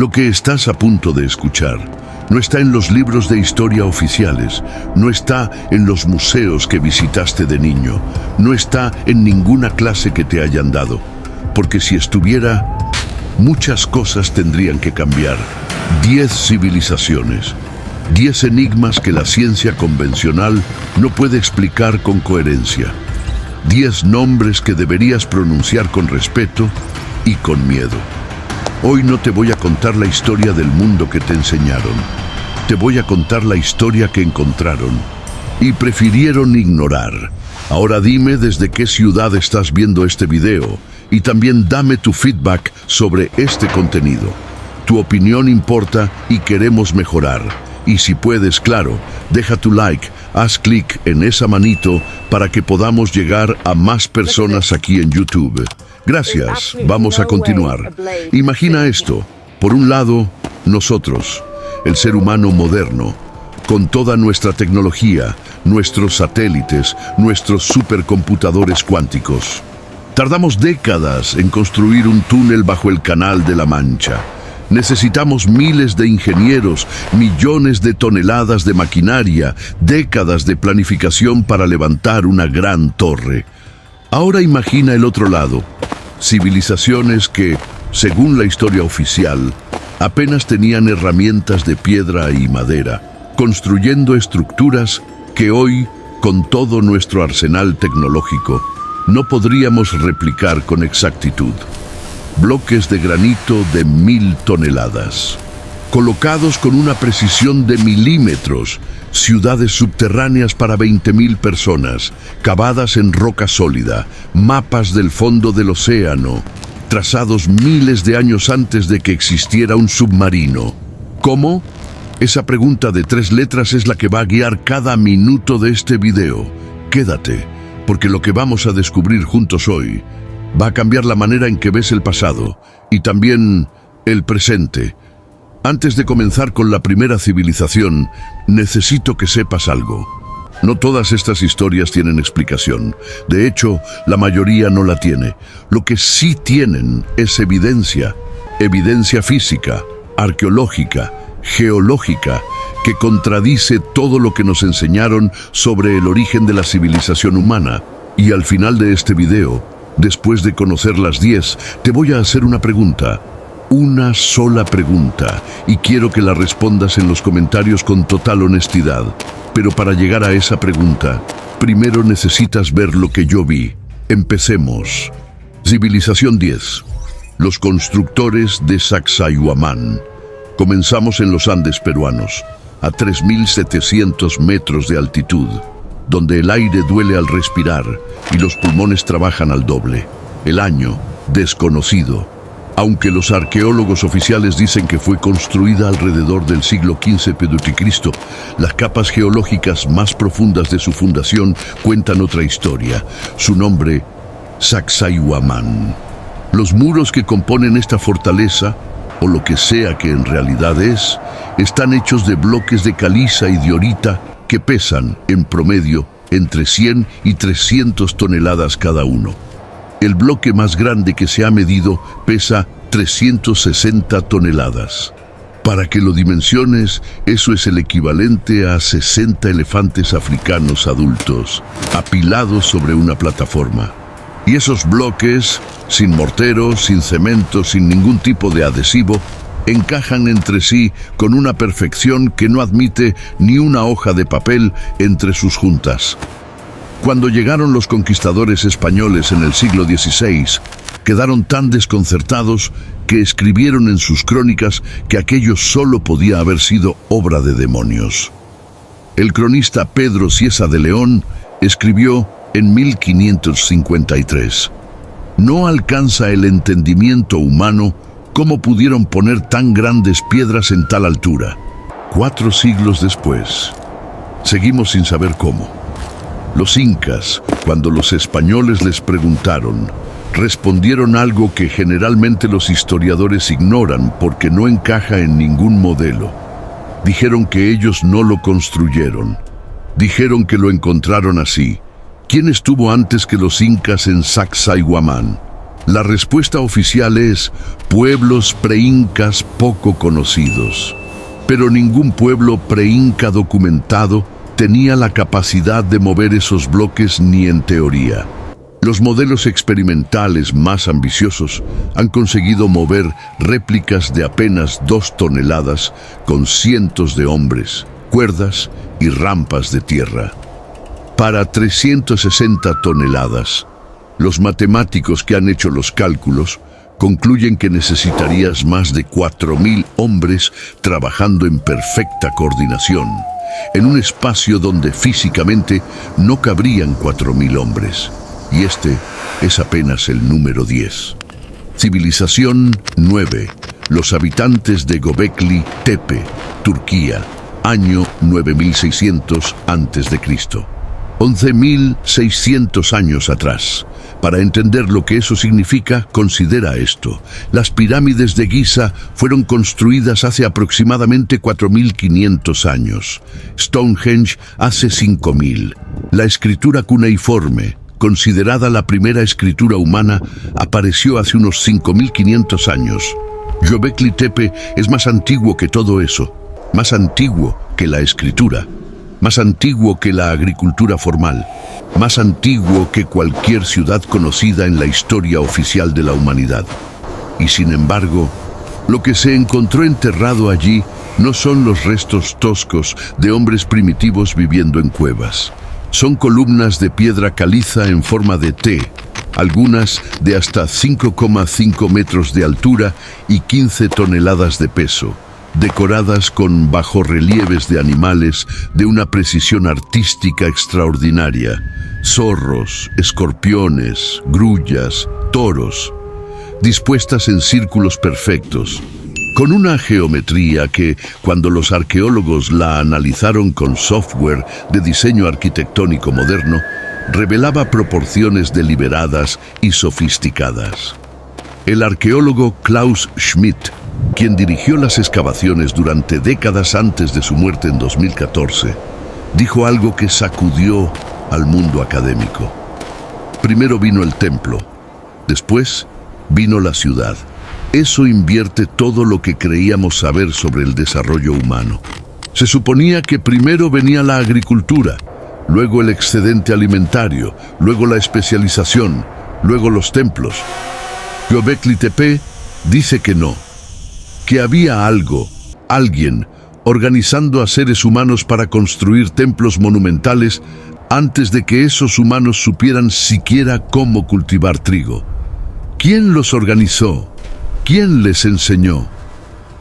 Lo que estás a punto de escuchar no está en los libros de historia oficiales, no está en los museos que visitaste de niño, no está en ninguna clase que te hayan dado, porque si estuviera, muchas cosas tendrían que cambiar. 10 civilizaciones, 10 enigmas que la ciencia convencional no puede explicar con coherencia, 10 nombres que deberías pronunciar con respeto y con miedo. Hoy no te voy a contar la historia del mundo que te enseñaron. Te voy a contar la historia que encontraron y prefirieron ignorar. Ahora dime desde qué ciudad estás viendo este video y también dame tu feedback sobre este contenido. Tu opinión importa y queremos mejorar. Y si puedes, claro, deja tu like, haz clic en esa manito para que podamos llegar a más personas aquí en YouTube. Gracias, vamos a continuar. Imagina esto, por un lado, nosotros, el ser humano moderno, con toda nuestra tecnología, nuestros satélites, nuestros supercomputadores cuánticos. Tardamos décadas en construir un túnel bajo el Canal de la Mancha. Necesitamos miles de ingenieros, millones de toneladas de maquinaria, décadas de planificación para levantar una gran torre. Ahora imagina el otro lado, civilizaciones que, según la historia oficial, apenas tenían herramientas de piedra y madera, construyendo estructuras que hoy, con todo nuestro arsenal tecnológico, no podríamos replicar con exactitud. Bloques de granito de 1000 toneladas, colocados con una precisión de milímetros, ciudades subterráneas para 20.000 personas, cavadas en roca sólida, mapas del fondo del océano, trazados miles de años antes de que existiera un submarino. ¿Cómo? Esa pregunta de 3 letras es la que va a guiar cada minuto de este video. Quédate, porque lo que vamos a descubrir juntos hoy va a cambiar la manera en que ves el pasado y también el presente. Antes de comenzar con la primera civilización, necesito que sepas algo. No todas estas historias tienen explicación. De hecho, la mayoría no la tiene. Lo que sí tienen es evidencia. Evidencia física, arqueológica, geológica, que contradice todo lo que nos enseñaron sobre el origen de la civilización humana. Y al final de este video, después de conocer las 10, te voy a hacer una pregunta. Una sola pregunta, y quiero que la respondas en los comentarios con total honestidad. Pero para llegar a esa pregunta, primero necesitas ver lo que yo vi. Empecemos. Civilización 10. Los constructores de Sacsayhuamán. Comenzamos en los Andes peruanos, a 3.700 metros de altitud, donde el aire duele al respirar y los pulmones trabajan al doble. El año, desconocido. Aunque los arqueólogos oficiales dicen que fue construida alrededor del siglo XV p.C., las capas geológicas más profundas de su fundación cuentan otra historia. Su nombre, Sacsayhuamán. Los muros que componen esta fortaleza, o lo que sea que en realidad es, están hechos de bloques de caliza y diorita que pesan, en promedio, entre 100 y 300 toneladas cada uno. El bloque más grande que se ha medido pesa 360 toneladas. Para que lo dimensiones, eso es el equivalente a 60 elefantes africanos adultos, apilados sobre una plataforma. Y esos bloques, sin mortero, sin cemento, sin ningún tipo de adhesivo, encajan entre sí con una perfección que no admite ni una hoja de papel entre sus juntas. Cuando llegaron los conquistadores españoles en el siglo XVI, quedaron tan desconcertados que escribieron en sus crónicas que aquello solo podía haber sido obra de demonios. El cronista Pedro Cieza de León escribió en 1553: «No alcanza el entendimiento humano cómo pudieron poner tan grandes piedras en tal altura». 4 siglos después, seguimos sin saber cómo. Los incas, cuando los españoles les preguntaron, respondieron algo que generalmente los historiadores ignoran porque no encaja en ningún modelo. Dijeron que ellos no lo construyeron. Dijeron que lo encontraron así. ¿Quién estuvo antes que los incas en Sacsayhuamán? La respuesta oficial es pueblos preincas poco conocidos. Pero ningún pueblo preinca documentado tenía la capacidad de mover esos bloques ni en teoría. Los modelos experimentales más ambiciosos han conseguido mover réplicas de apenas 2 toneladas con cientos de hombres, cuerdas y rampas de tierra. Para 360 toneladas, los matemáticos que han hecho los cálculos concluyen que necesitarías más de 4.000 hombres trabajando en perfecta coordinación, en un espacio donde físicamente no cabrían 4.000 hombres. Y este es apenas el número 10. Civilización 9. Los habitantes de Göbekli Tepe, Turquía, año 9600 a.C. 11.600 años atrás. Para entender lo que eso significa, considera esto. Las pirámides de Giza fueron construidas hace aproximadamente 4.500 años. Stonehenge hace 5.000. La escritura cuneiforme, considerada la primera escritura humana, apareció hace unos 5.500 años. Göbekli Tepe es más antiguo que todo eso, más antiguo que la escritura, más antiguo que la agricultura formal, más antiguo que cualquier ciudad conocida en la historia oficial de la humanidad. Y sin embargo, lo que se encontró enterrado allí no son los restos toscos de hombres primitivos viviendo en cuevas. Son columnas de piedra caliza en forma de T, algunas de hasta 5,5 metros de altura y 15 toneladas de peso, decoradas con bajorrelieves de animales de una precisión artística extraordinaria: zorros, escorpiones, grullas, toros, dispuestas en círculos perfectos, con una geometría que, cuando los arqueólogos la analizaron con software de diseño arquitectónico moderno, revelaba proporciones deliberadas y sofisticadas. El arqueólogo Klaus Schmidt, quien dirigió las excavaciones durante décadas antes de su muerte en 2014, dijo algo que sacudió al mundo académico. Primero vino el templo, después vino la ciudad. Eso invierte todo lo que creíamos saber sobre el desarrollo humano. Se suponía que primero venía la agricultura, luego el excedente alimentario, luego la especialización, luego los templos. Göbekli Tepe dice que no, que había alguien, organizando a seres humanos para construir templos monumentales antes de que esos humanos supieran siquiera cómo cultivar trigo. ¿Quién los organizó? ¿Quién les enseñó?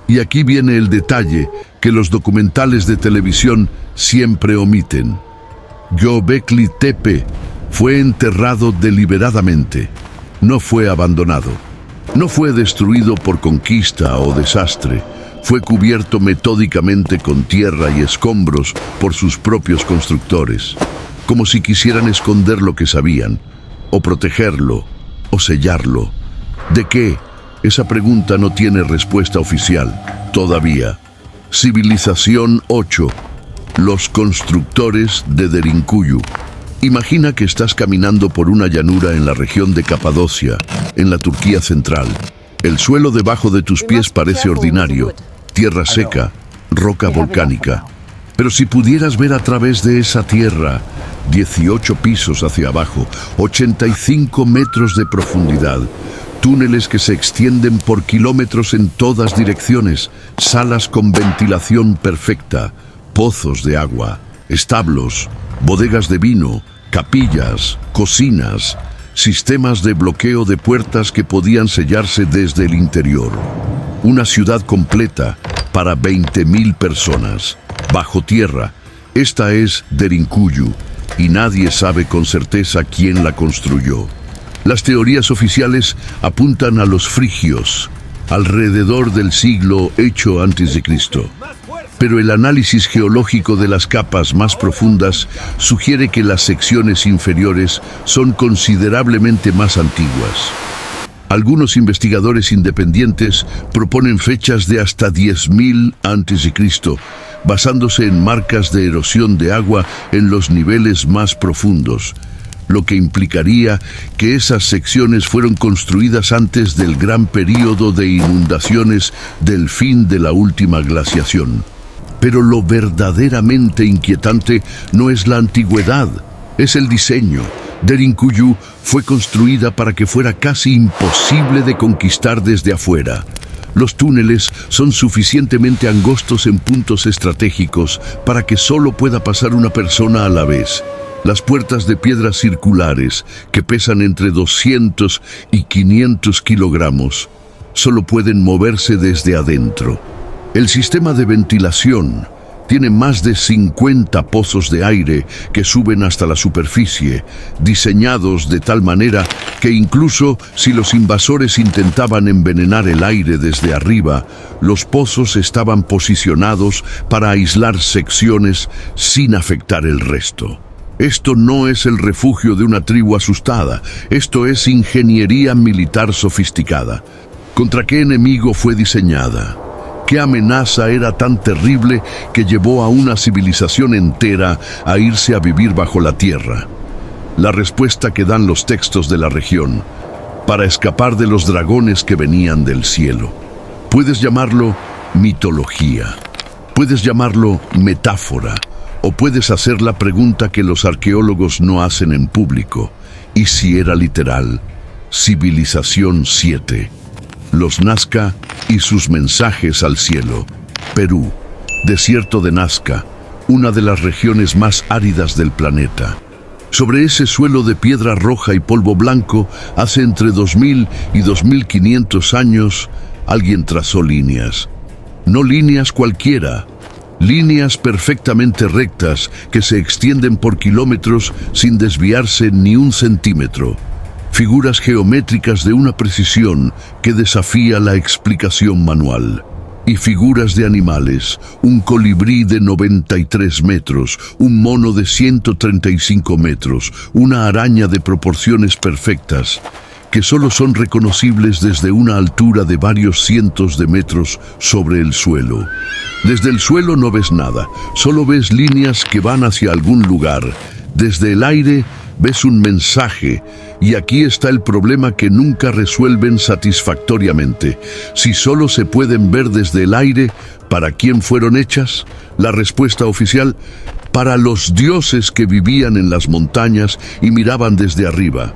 Y aquí viene el detalle que los documentales de televisión siempre omiten. Göbekli Tepe fue enterrado deliberadamente, no fue abandonado, no fue destruido por conquista o desastre, fue cubierto metódicamente con tierra y escombros por sus propios constructores, como si quisieran esconder lo que sabían, o protegerlo, o sellarlo. ¿De qué? Esa pregunta no tiene respuesta oficial, todavía. Civilización 8. Los constructores de Derinkuyu. Imagina que estás caminando por una llanura en la región de Capadocia, en la Turquía central. El suelo debajo de tus pies parece ordinario, tierra seca, roca volcánica. Pero si pudieras ver a través de esa tierra, 18 pisos hacia abajo, 85 metros de profundidad, túneles que se extienden por kilómetros en todas direcciones, salas con ventilación perfecta, pozos de agua, establos, bodegas de vino, capillas, cocinas, sistemas de bloqueo de puertas que podían sellarse desde el interior. Una ciudad completa para 20.000 personas, bajo tierra. Esta es Derinkuyu, y nadie sabe con certeza quién la construyó. Las teorías oficiales apuntan a los frigios, alrededor del siglo VIII a.C. Pero el análisis geológico de las capas más profundas sugiere que las secciones inferiores son considerablemente más antiguas. Algunos investigadores independientes proponen fechas de hasta 10.000 a.C., basándose en marcas de erosión de agua en los niveles más profundos. lo que implicaría que esas secciones fueron construidas antes del gran período de inundaciones del fin de la última glaciación. Pero lo verdaderamente inquietante no es la antigüedad, es el diseño. Derinkuyu fue construida para que fuera casi imposible de conquistar desde afuera. Los túneles son suficientemente angostos en puntos estratégicos para que solo pueda pasar una persona a la vez. Las puertas de piedras circulares, que pesan entre 200 y 500 kilogramos, solo pueden moverse desde adentro. El sistema de ventilación tiene más de 50 pozos de aire que suben hasta la superficie, diseñados de tal manera que incluso si los invasores intentaban envenenar el aire desde arriba, los pozos estaban posicionados para aislar secciones sin afectar el resto. Esto no es el refugio de una tribu asustada, esto es ingeniería militar sofisticada. ¿Contra qué enemigo fue diseñada? ¿Qué amenaza era tan terrible que llevó a una civilización entera a irse a vivir bajo la tierra? La respuesta que dan los textos de la región: para escapar de los dragones que venían del cielo. Puedes llamarlo mitología, puedes llamarlo metáfora, o puedes hacer la pregunta que los arqueólogos no hacen en público. ¿Y si era literal? Civilización 7. Los Nazca y sus mensajes al cielo. Perú, desierto de Nazca, una de las regiones más áridas del planeta. Sobre ese suelo de piedra roja y polvo blanco, hace entre 2000 y 2500 años, alguien trazó líneas. No líneas cualquiera, líneas perfectamente rectas que se extienden por kilómetros sin desviarse ni un centímetro. Figuras geométricas de una precisión que desafía la explicación manual. Y figuras de animales: un colibrí de 93 metros, un mono de 135 metros, una araña de proporciones perfectas, que solo son reconocibles desde una altura de varios cientos de metros sobre el suelo. Desde el suelo no ves nada, solo ves líneas que van hacia algún lugar. Desde el aire ves un mensaje, y aquí está el problema que nunca resuelven satisfactoriamente. Si solo se pueden ver desde el aire, ¿para quién fueron hechas? La respuesta oficial: para los dioses que vivían en las montañas y miraban desde arriba.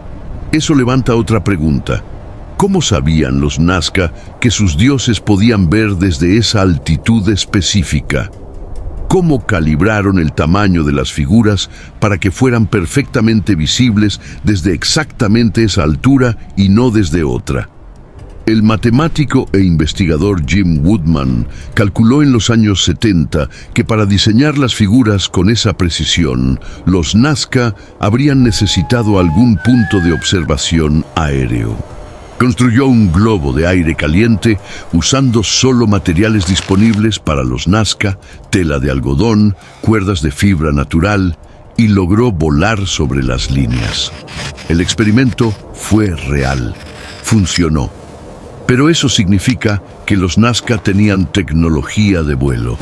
Eso levanta otra pregunta. ¿Cómo sabían los Nazca que sus dioses podían ver desde esa altitud específica? ¿Cómo calibraron el tamaño de las figuras para que fueran perfectamente visibles desde exactamente esa altura y no desde otra? El matemático e investigador Jim Woodman calculó en los años 70 que para diseñar las figuras con esa precisión, los Nazca habrían necesitado algún punto de observación aéreo. Construyó un globo de aire caliente usando solo materiales disponibles para los Nazca, tela de algodón, cuerdas de fibra natural, y logró volar sobre las líneas. El experimento fue real, funcionó. Pero eso significa que los Nazca tenían tecnología de vuelo,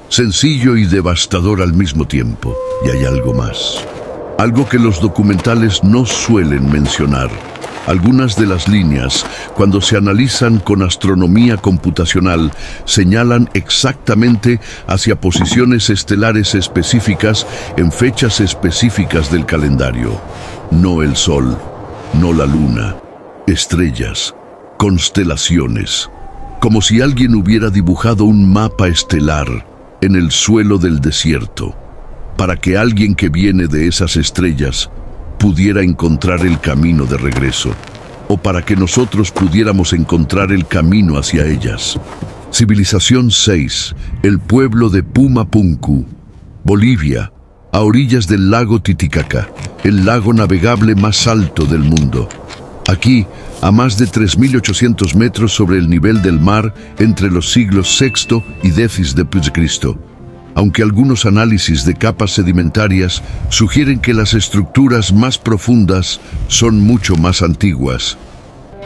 sencillo y devastador al mismo tiempo. Y hay algo más, algo que los documentales no suelen mencionar. Algunas de las líneas, cuando se analizan con astronomía computacional, señalan exactamente hacia posiciones estelares específicas en fechas específicas del calendario. No el Sol, no la Luna, estrellas, constelaciones. Como si alguien hubiera dibujado un mapa estelar en el suelo del desierto, para que alguien que viene de esas estrellas pudiera encontrar el camino de regreso, o para que nosotros pudiéramos encontrar el camino hacia ellas. Civilización 6, el pueblo de Pumapunku, Bolivia, a orillas del lago Titicaca, el lago navegable más alto del mundo. Aquí, a más de 3.800 metros sobre el nivel del mar, entre los siglos VI y X después de Cristo. Aunque algunos análisis de capas sedimentarias sugieren que las estructuras más profundas son mucho más antiguas.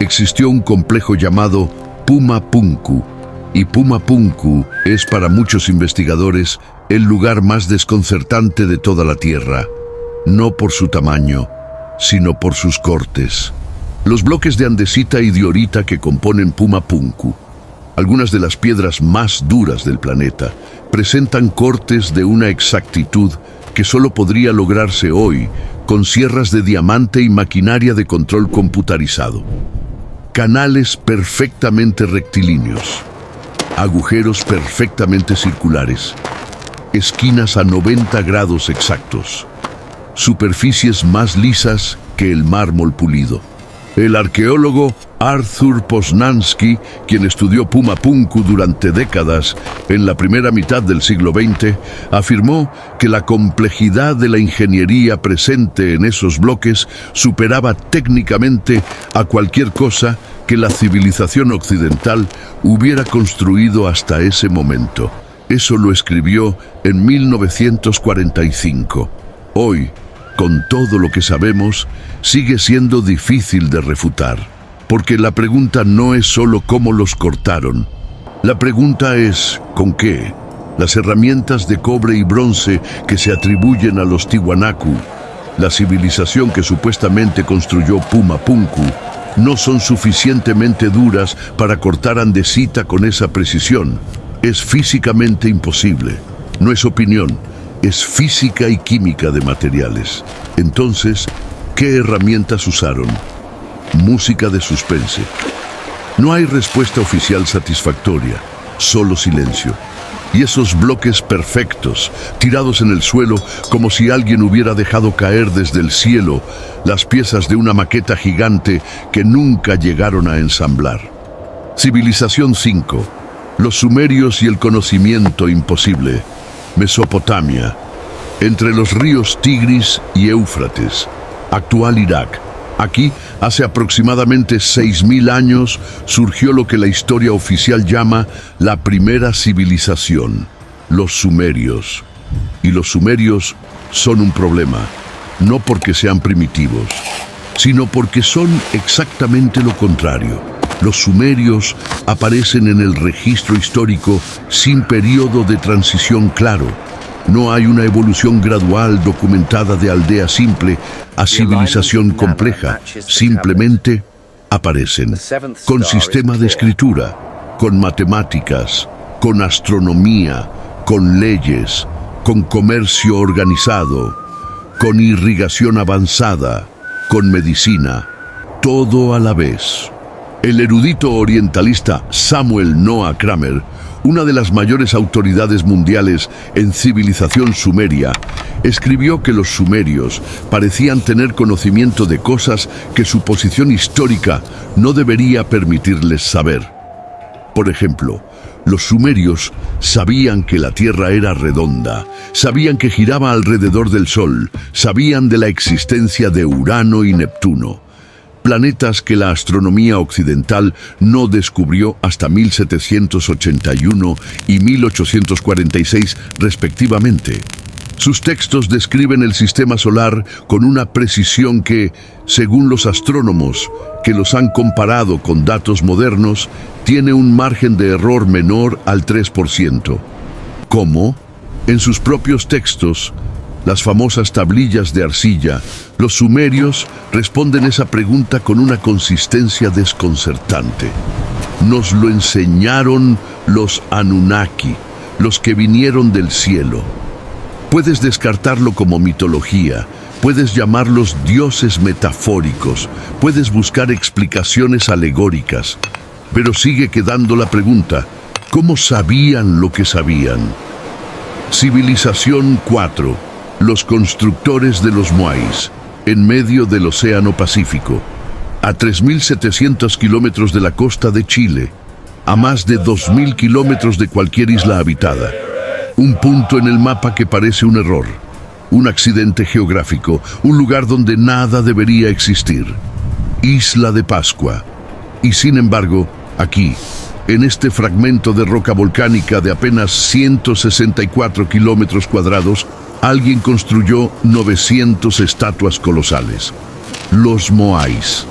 Existió un complejo llamado Pumapunku, y Pumapunku es para muchos investigadores el lugar más desconcertante de toda la Tierra, no por su tamaño, sino por sus cortes. Los bloques de andesita y diorita que componen Puma Punku, algunas de las piedras más duras del planeta, presentan cortes de una exactitud que solo podría lograrse hoy con sierras de diamante y maquinaria de control computarizado. Canales perfectamente rectilíneos, agujeros perfectamente circulares, esquinas a 90 grados exactos, superficies más lisas que el mármol pulido. El arqueólogo Arthur Poznański, quien estudió Puma Punku durante décadas en la primera mitad del siglo XX, afirmó que la complejidad de la ingeniería presente en esos bloques superaba técnicamente a cualquier cosa que la civilización occidental hubiera construido hasta ese momento. Eso lo escribió en 1945. Hoy, con todo lo que sabemos, sigue siendo difícil de refutar, porque la pregunta no es solo cómo los cortaron. La pregunta es ¿con qué? Las herramientas de cobre y bronce que se atribuyen a los Tiwanaku, la civilización que supuestamente construyó Puma Punku, no son suficientemente duras para cortar andesita con esa precisión. Es físicamente imposible. No es opinión. Es física y química de materiales. Entonces, ¿qué herramientas usaron? Música de suspense. No hay respuesta oficial satisfactoria, solo silencio. Y esos bloques perfectos, tirados en el suelo como si alguien hubiera dejado caer desde el cielo las piezas de una maqueta gigante que nunca llegaron a ensamblar. Civilización 5. Los sumerios y el conocimiento imposible. Mesopotamia, entre los ríos Tigris y Éufrates, actual Irak. Aquí, hace aproximadamente 6.000 años, surgió lo que la historia oficial llama la primera civilización, los sumerios. Y los sumerios son un problema, no porque sean primitivos, sino porque son exactamente lo contrario. Los sumerios aparecen en el registro histórico sin periodo de transición claro. No hay una evolución gradual documentada de aldea simple a civilización compleja. Simplemente aparecen, con sistema de escritura, con matemáticas, con astronomía, con leyes, con comercio organizado, con irrigación avanzada, con medicina, todo a la vez. El erudito orientalista Samuel Noah Kramer, una de las mayores autoridades mundiales en civilización sumeria, escribió que los sumerios parecían tener conocimiento de cosas que su posición histórica no debería permitirles saber. Por ejemplo, los sumerios sabían que la Tierra era redonda, sabían que giraba alrededor del Sol, sabían de la existencia de Urano y Neptuno, planetas que la astronomía occidental no descubrió hasta 1781 y 1846 respectivamente. Sus textos describen el sistema solar con una precisión que, según los astrónomos que los han comparado con datos modernos, tiene un margen de error menor al 3%. ¿Cómo? En sus propios textos, las famosas tablillas de arcilla, los sumerios responden esa pregunta con una consistencia desconcertante. Nos lo enseñaron los Anunnaki, los que vinieron del cielo. Puedes descartarlo como mitología, puedes llamarlos dioses metafóricos, puedes buscar explicaciones alegóricas, pero sigue quedando la pregunta, ¿cómo sabían lo que sabían? Civilización 4. Los constructores de los Moais, en medio del Océano Pacífico, a 3.700 kilómetros de la costa de Chile, a más de 2.000 kilómetros de cualquier isla habitada. Un punto en el mapa que parece un error, un accidente geográfico, un lugar donde nada debería existir. Isla de Pascua. Y sin embargo, aquí, en este fragmento de roca volcánica de apenas 164 kilómetros cuadrados, alguien construyó 900 estatuas colosales. Los Moais.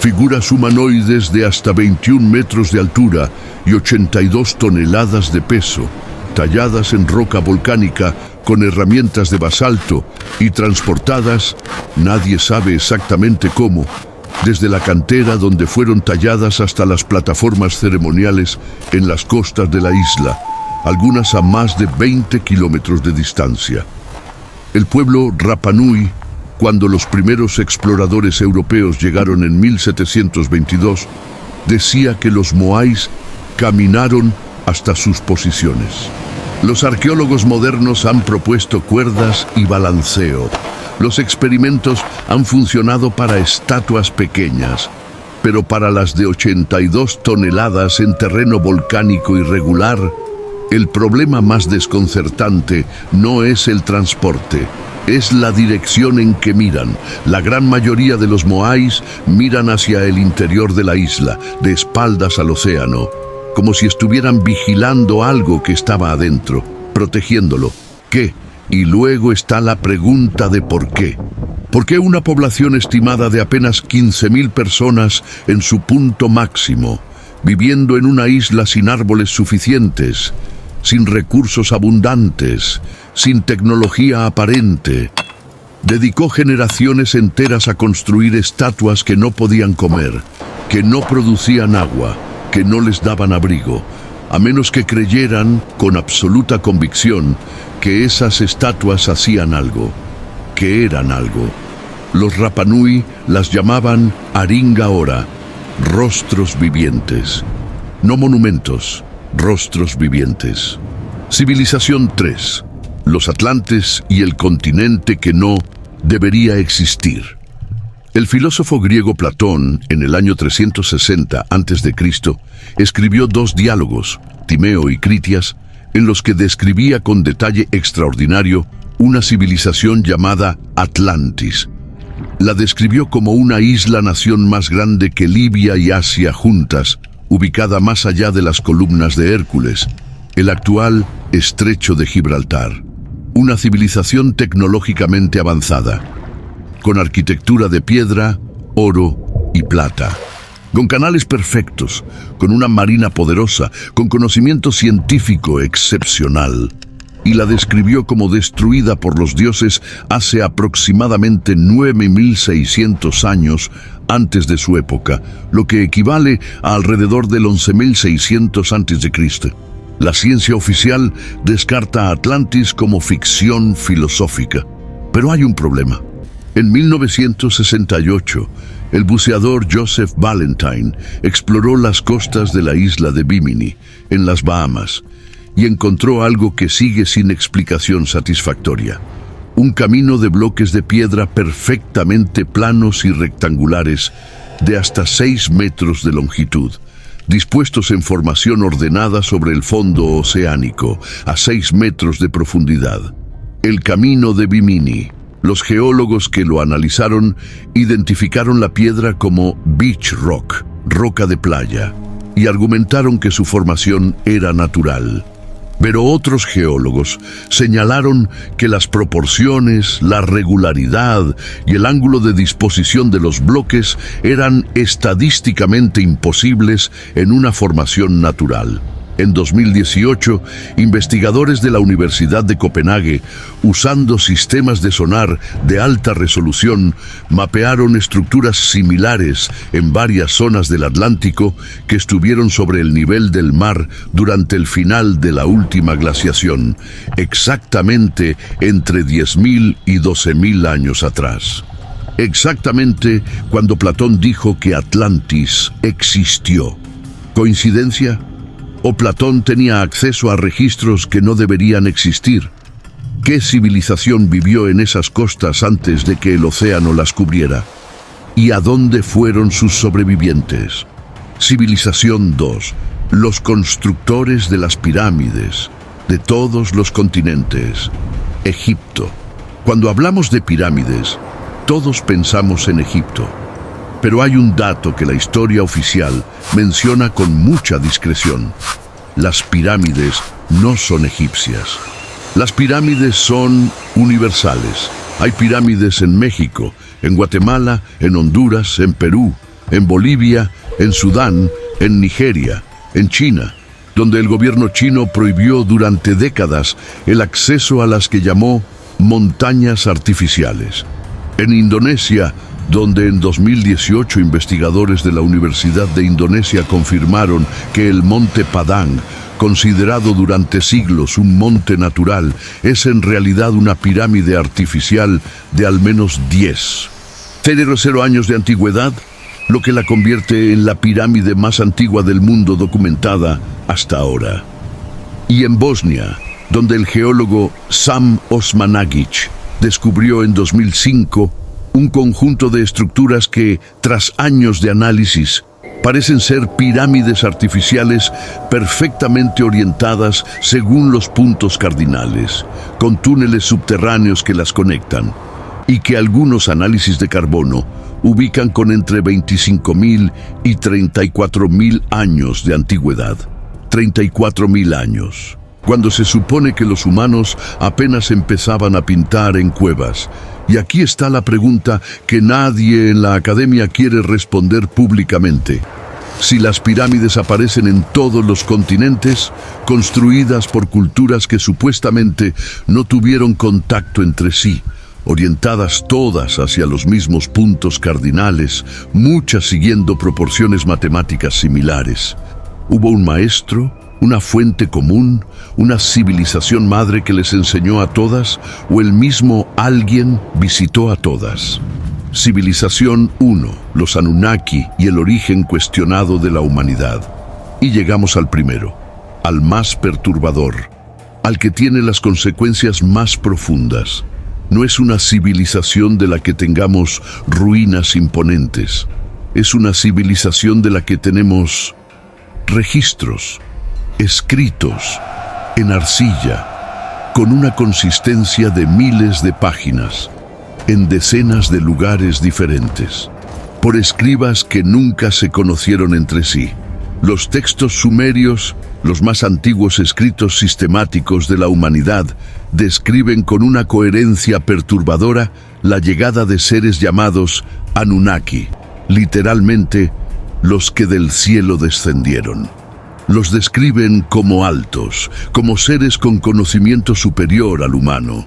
Figuras humanoides de hasta 21 metros de altura y 82 toneladas de peso, talladas en roca volcánica con herramientas de basalto y transportadas, nadie sabe exactamente cómo, desde la cantera donde fueron talladas hasta las plataformas ceremoniales en las costas de la isla, algunas a más de 20 kilómetros de distancia. El pueblo Rapa Nui, cuando los primeros exploradores europeos llegaron en 1722, decía que los moais caminaron hasta sus posiciones. Los arqueólogos modernos han propuesto cuerdas y balanceo. Los experimentos han funcionado para estatuas pequeñas, pero para las de 82 toneladas en terreno volcánico irregular, el problema más desconcertante no es el transporte, es la dirección en que miran. La gran mayoría de los moais miran hacia el interior de la isla, de espaldas al océano, como si estuvieran vigilando algo que estaba adentro, protegiéndolo. ¿Qué? Y luego está la pregunta de por qué. ¿Por qué una población estimada de apenas 15.000 personas en su punto máximo, viviendo en una isla sin árboles suficientes, sin recursos abundantes, sin tecnología aparente, dedicó generaciones enteras a construir estatuas que no podían comer, que no producían agua, que no les daban abrigo, a menos que creyeran con absoluta convicción que esas estatuas hacían algo, que eran algo? Los Rapa Nui las llamaban Aringa Ora, rostros vivientes. No monumentos, rostros vivientes. Civilización 3. Los Atlantes y el continente que no debería existir. El filósofo griego Platón, en el año 360 a.C., escribió 2 diálogos, Timeo y Critias, en los que describía con detalle extraordinario una civilización llamada Atlantis. La describió como una isla-nación más grande que Libia y Asia juntas, ubicada más allá de las columnas de Hércules, el actual Estrecho de Gibraltar. Una civilización tecnológicamente avanzada, con arquitectura de piedra, oro y plata, con canales perfectos, con una marina poderosa, con conocimiento científico excepcional, y la describió como destruida por los dioses hace aproximadamente 9.600 años antes de su época, lo que equivale a alrededor del 11.600 a.C. La ciencia oficial descarta a Atlantis como ficción filosófica. Pero hay un problema. En 1968, el buceador Joseph Valentine exploró las costas de la isla de Bimini, en las Bahamas, y encontró algo que sigue sin explicación satisfactoria. Un camino de bloques de piedra perfectamente planos y rectangulares, de hasta 6 metros de longitud, dispuestos en formación ordenada sobre el fondo oceánico, a 6 metros de profundidad. El camino de Bimini. Los geólogos que lo analizaron identificaron la piedra como beach rock, roca de playa, y argumentaron que su formación era natural. Pero otros geólogos señalaron que las proporciones, la regularidad y el ángulo de disposición de los bloques eran estadísticamente imposibles en una formación natural. En 2018, investigadores de la Universidad de Copenhague, usando sistemas de sonar de alta resolución, mapearon estructuras similares en varias zonas del Atlántico que estuvieron sobre el nivel del mar durante el final de la última glaciación, exactamente entre 10.000 y 12.000 años atrás. Exactamente cuando Platón dijo que Atlantis existió. ¿Coincidencia? ¿O Platón tenía acceso a registros que no deberían existir? ¿Qué civilización vivió en esas costas antes de que el océano las cubriera? ¿Y a dónde fueron sus sobrevivientes? Civilización 2. Los constructores de las pirámides, de todos los continentes. Egipto. Cuando hablamos de pirámides, todos pensamos en Egipto. Pero hay un dato que la historia oficial menciona con mucha discreción. Las pirámides no son egipcias. Las pirámides son universales. Hay pirámides en México, en Guatemala, en Honduras, en Perú, en Bolivia, en Sudán, en Nigeria, en China. donde el gobierno chino prohibió durante décadas el acceso a las que llamó montañas artificiales. En Indonesia, donde en 2018 investigadores de la Universidad de Indonesia confirmaron que el monte Padang, considerado durante siglos un monte natural, es en realidad una pirámide artificial de al menos 0 años de antigüedad, lo que la convierte en la pirámide más antigua del mundo documentada hasta ahora. Y en Bosnia, donde el geólogo Sam Osmanagic descubrió en 2005 un conjunto de estructuras que, tras años de análisis, parecen ser pirámides artificiales perfectamente orientadas según los puntos cardinales, con túneles subterráneos que las conectan, y que algunos análisis de carbono ubican con entre 25.000 y 34.000 años de antigüedad. 34.000 años, cuando se supone que los humanos apenas empezaban a pintar en cuevas. Y aquí está la pregunta que nadie en la academia quiere responder públicamente. Si las pirámides aparecen en todos los continentes, construidas por culturas que supuestamente no tuvieron contacto entre sí, orientadas todas hacia los mismos puntos cardinales, muchas siguiendo proporciones matemáticas similares. ¿Hubo un maestro, una fuente común, una civilización madre que les enseñó a todas, o el mismo alguien visitó a todas? Civilización 1, los Anunnaki y el origen cuestionado de la humanidad. Y llegamos al primero, al más perturbador, al que tiene las consecuencias más profundas. No es una civilización de la que tengamos ruinas imponentes. Es una civilización de la que tenemos registros, escritos en arcilla, con una consistencia de miles de páginas, en decenas de lugares diferentes, por escribas que nunca se conocieron entre sí. Los textos sumerios, los más antiguos escritos sistemáticos de la humanidad, describen con una coherencia perturbadora la llegada de seres llamados Anunnaki, literalmente los que del cielo descendieron. Los describen como altos, como seres con conocimiento superior al humano,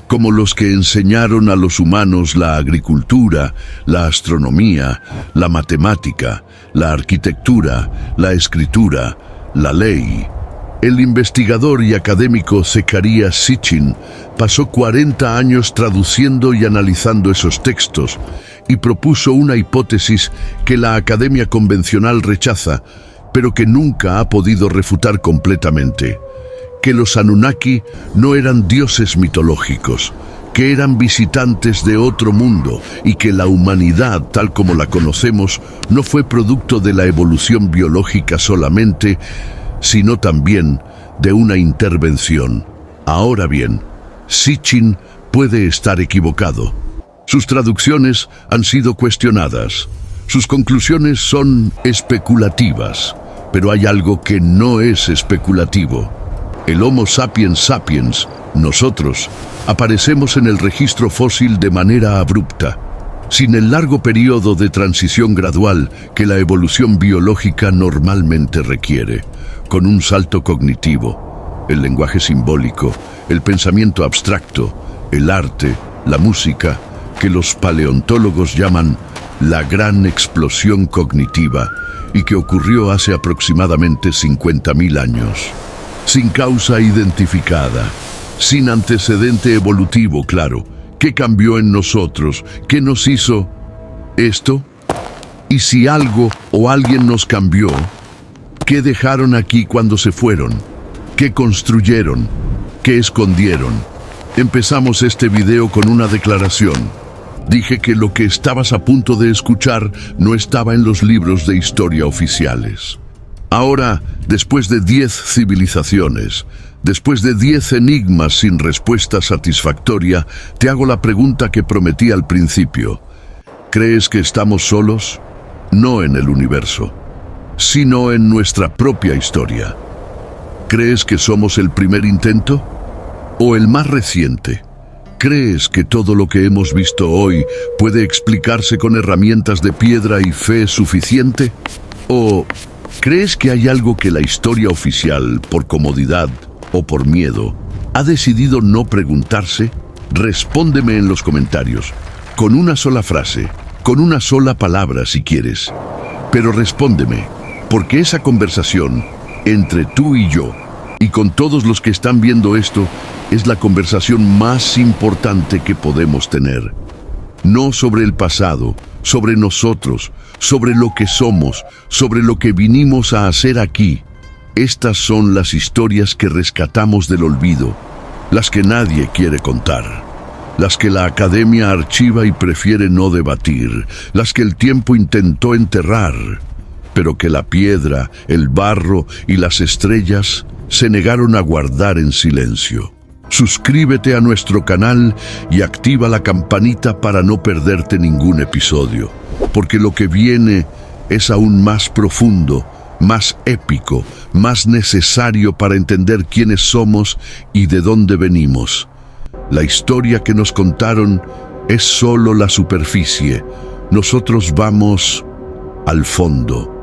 como los que enseñaron a los humanos la agricultura, la astronomía, la matemática, la arquitectura, la escritura, la ley. El investigador y académico Zecharia Sitchin pasó 40 años traduciendo y analizando esos textos y propuso una hipótesis que la academia convencional rechaza, pero que nunca ha podido refutar completamente: que los Anunnaki no eran dioses mitológicos, que eran visitantes de otro mundo y que la humanidad, tal como la conocemos, no fue producto de la evolución biológica solamente, sino también de una intervención. Ahora bien, Sitchin puede estar equivocado. Sus traducciones han sido cuestionadas. Sus conclusiones son especulativas. Pero hay algo que no es especulativo. El Homo sapiens sapiens, nosotros, aparecemos en el registro fósil de manera abrupta, sin el largo periodo de transición gradual que la evolución biológica normalmente requiere, con un salto cognitivo, el lenguaje simbólico, el pensamiento abstracto, el arte, la música, que los paleontólogos llaman la gran explosión cognitiva, y que ocurrió hace aproximadamente 50.000 años. Sin causa identificada, sin antecedente evolutivo claro. ¿Qué cambió en nosotros? ¿Qué nos hizo esto? Y si algo o alguien nos cambió, ¿qué dejaron aquí cuando se fueron? ¿Qué construyeron? ¿Qué escondieron? Empezamos este video con una declaración. Dije que lo que estabas a punto de escuchar no estaba en los libros de historia oficiales. Ahora, después de 10 civilizaciones, después de 10 enigmas sin respuesta satisfactoria, te hago la pregunta que prometí al principio. ¿Crees que estamos solos? No en el universo, sino en nuestra propia historia. ¿Crees que somos el primer intento? ¿O el más reciente? ¿Crees que todo lo que hemos visto hoy puede explicarse con herramientas de piedra y fe suficiente? ¿O ¿Crees que hay algo que la historia oficial, por comodidad o por miedo, ha decidido no preguntarse? Respóndeme en los comentarios, con una sola frase, con una sola palabra si quieres. Pero respóndeme, porque esa conversación entre tú y yo, y con todos los que están viendo esto, es la conversación más importante que podemos tener. No sobre el pasado, sobre nosotros, sobre lo que somos, sobre lo que vinimos a hacer aquí. Estas son las historias que rescatamos del olvido, las que nadie quiere contar, las que la academia archiva y prefiere no debatir, las que el tiempo intentó enterrar, pero que la piedra, el barro y las estrellas se negaron a guardar en silencio. Suscríbete a nuestro canal y activa la campanita para no perderte ningún episodio, porque lo que viene es aún más profundo, más épico, más necesario para entender quiénes somos y de dónde venimos. La historia que nos contaron es solo la superficie. Nosotros vamos al fondo.